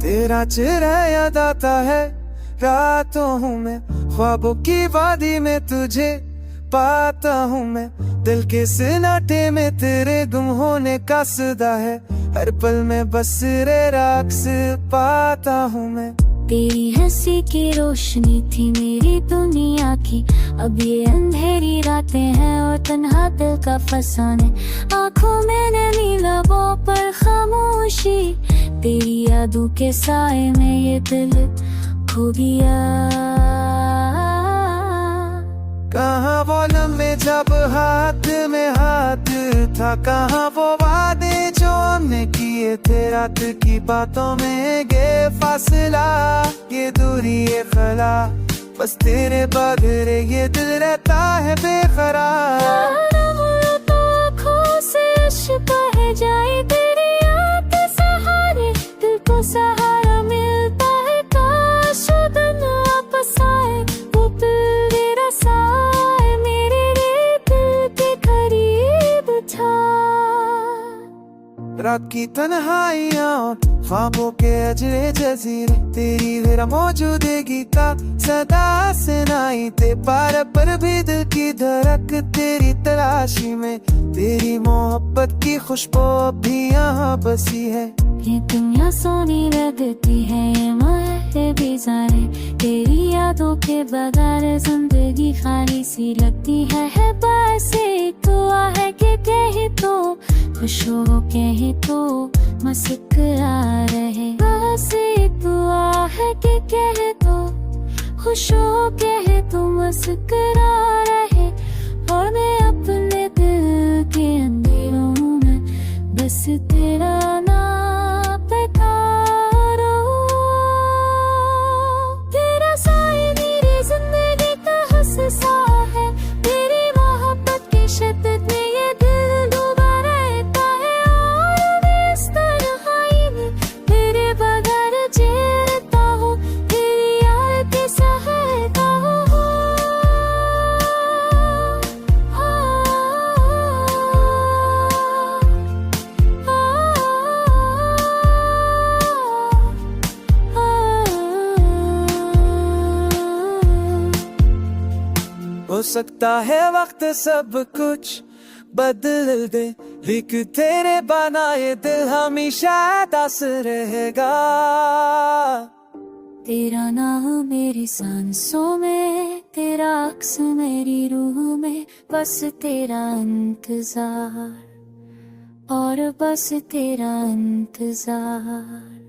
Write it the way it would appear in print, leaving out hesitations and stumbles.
तेरा चेहरा याद आता है रातों हूँ मैं, ख्वाबों की वादी में तुझे पाता हूँ मैं। दिल के सन्नाटे में तेरे गुम होने का सदा है, हर पल में बस रे राक्स पाता हूँ मैं। तेरी हंसी की रोशनी थी मेरी दुनिया की, अब ये अंधेरी रातें हैं और तन्हा दिल का फसाने। आँखों में नैनी लबों पर खामोशी, तेरी यादों के साए में ये दिल खो गया। कहाँ वो लम्हे जब हाथ में हाथ था, कहाँ वो वादे जो हमने किए थे रात की बातों में। ये फासला, ये दूरी, ये खला, बस तेरे बगैर ये दिल रहता है बेकरार। तो आँखों से अश्क बह जाए तेरी याद के सहारे, दिल को सहारा मिलता है। काश वो दिन वापस आए, वो तेरा साए मेरे रे दिल के करीब था। रात की तन्हाइयाँ, ख्वाबों के अजरे जजीरे, तेरी मेरा मौजूदगी का सदा सुनाई ते पार पर भी दिल की धड़क तेरी तलाशी में। तेरी मोहब्बत की खुशबू भी यहाँ बसी है। ये दुनिया सोनी लगती है, ये महल भी जाने, तेरी यादों के बगैर जिंदगी खाली सी लगती है। बस एक दुआ है कि कहे तो खुश हो, कहे तो मुस्कुरा रहे। बस एक दुआ है कि कहे तो खुश हो, कहे तो मुस्कुरा रहे। और मैं अपने दिल के अंधेरों में बस तेरा नाम पुकारो। तेरा साया मेरी जिंदगी का हिस्सा है, तेरी मोहब्बत की शिद्दत में ये दिल डूबा रहता है। और मैं इस तन्हाई में तेरे बगैर जीता हूँ, तेरी याद के सहारा हूँ। हो सकता है वक्त सब कुछ बदल दे, लेकिन तेरे बनाए दिल हमेशा दास रहेगा। तेरा नाम मेरी सांसों में, तेरा अक्स मेरी रूह में, बस तेरा इंतजार और बस तेरा इंतजार।